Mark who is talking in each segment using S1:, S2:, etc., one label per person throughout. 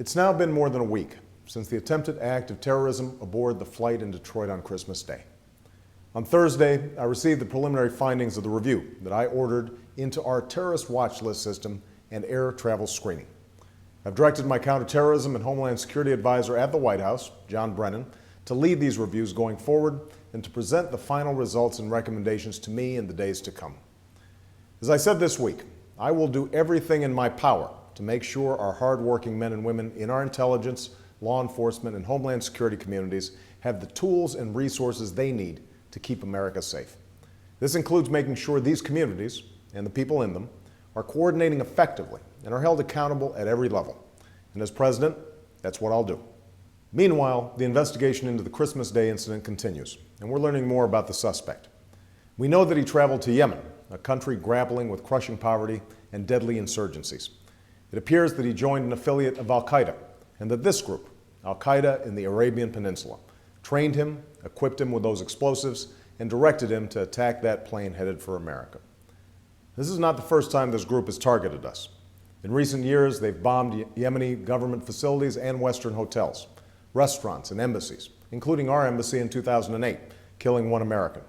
S1: It's now been more than a week since the attempted act of terrorism aboard the flight in Detroit on Christmas Day. On Thursday, I received the preliminary findings of the review that I ordered into our terrorist watch list system and air travel screening. I've directed my counterterrorism and homeland security advisor at the White House, John Brennan, to lead these reviews going forward and to present the final results and recommendations to me in the days to come. As I said this week, I will do everything in my power to make sure our hardworking men and women in our intelligence, law enforcement, and homeland security communities have the tools and resources they need to keep America safe. This includes making sure these communities and the people in them are coordinating effectively and are held accountable at every level. And as president, that's what I'll do. Meanwhile, the investigation into the Christmas Day incident continues, and we're learning more about the suspect. We know that he traveled to Yemen, a country grappling with crushing poverty and deadly insurgencies. It appears that he joined an affiliate of Qaeda, and that this group, Qaeda in the Arabian Peninsula, trained him, equipped him with those explosives, and directed him to attack that plane headed for America. This is not the first time this group has targeted us. In recent years, they've bombed Yemeni government facilities and Western hotels, restaurants, and embassies, including our embassy in 2008, killing one American.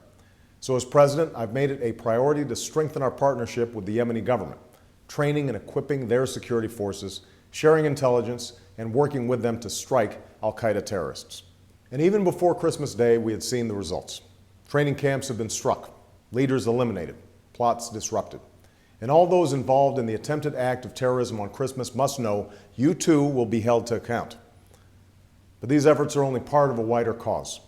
S1: So as president, I've made it a priority to strengthen our partnership with the Yemeni government, training and equipping their security forces, sharing intelligence, and working with them to strike al-Qaeda terrorists. And even before Christmas Day, we had seen the results. Training camps have been struck, leaders eliminated, plots disrupted. And all those involved in the attempted act of terrorism on Christmas must know you too will be held to account. But these efforts are only part of a wider cause.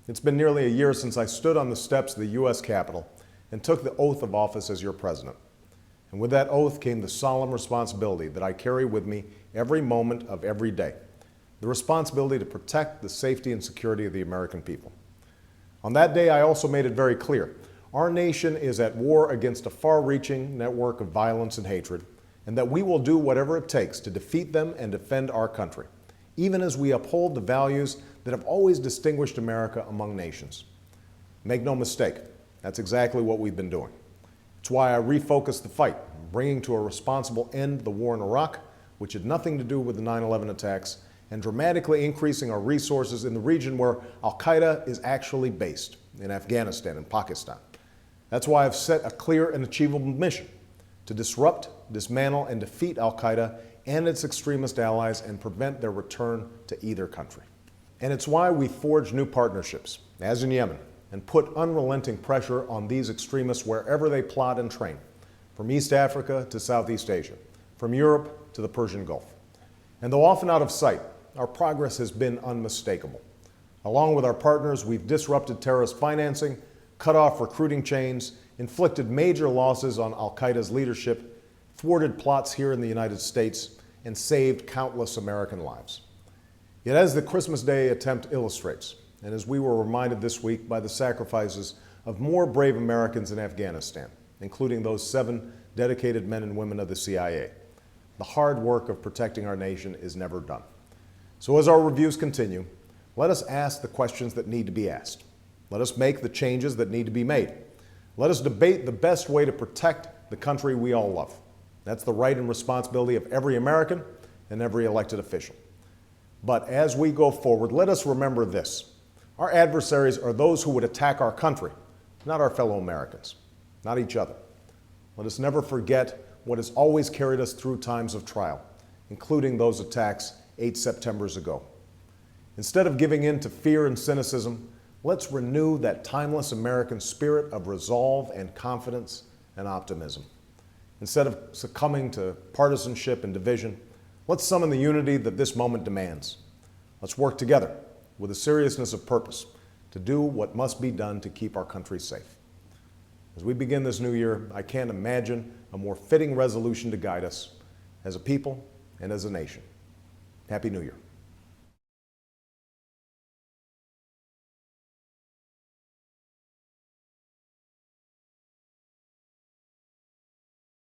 S1: It's been nearly a year since I stood on the steps of the U.S. Capitol and took the oath of office as your president. And with that oath came the solemn responsibility that I carry with me every moment of every day, the responsibility to protect the safety and security of the American people. On that day, I also made it very clear, our nation is at war against a far-reaching network of violence and hatred, and that we will do whatever it takes to defeat them and defend our country, even as we uphold the values that have always distinguished America among nations. Make no mistake, that's exactly what we've been doing. It's why I refocused the fight, bringing to a responsible end the war in Iraq, which had nothing to do with the 9/11 attacks, and dramatically increasing our resources in the region where al-Qaeda is actually based, in Afghanistan and Pakistan. That's why I've set a clear and achievable mission to disrupt, dismantle, and defeat al-Qaeda and its extremist allies and prevent their return to either country. And it's why we forged new partnerships, as in Yemen, and put unrelenting pressure on these extremists wherever they plot and train, from East Africa to Southeast Asia, from Europe to the Persian Gulf. And though often out of sight, our progress has been unmistakable. Along with our partners, we've disrupted terrorist financing, cut off recruiting chains, inflicted major losses on al-Qaeda's leadership, thwarted plots here in the United States, and saved countless American lives. Yet as the Christmas Day attempt illustrates, and as we were reminded this week by the sacrifices of more brave Americans in Afghanistan, including those 7 dedicated men and women of the CIA, the hard work of protecting our nation is never done. So as our reviews continue, let us ask the questions that need to be asked. Let us make the changes that need to be made. Let us debate the best way to protect the country we all love. That's the right and responsibility of every American and every elected official. But as we go forward, let us remember this. Our adversaries are those who would attack our country, not our fellow Americans, not each other. Let us never forget what has always carried us through times of trial, including those attacks 8 Septembers ago. Instead of giving in to fear and cynicism, let's renew that timeless American spirit of resolve and confidence and optimism. Instead of succumbing to partisanship and division, let's summon the unity that this moment demands. Let's work together with a seriousness of purpose to do what must be done to keep our country safe. As we begin this new year, I can't imagine a more fitting resolution to guide us as a people and as a nation. Happy New Year.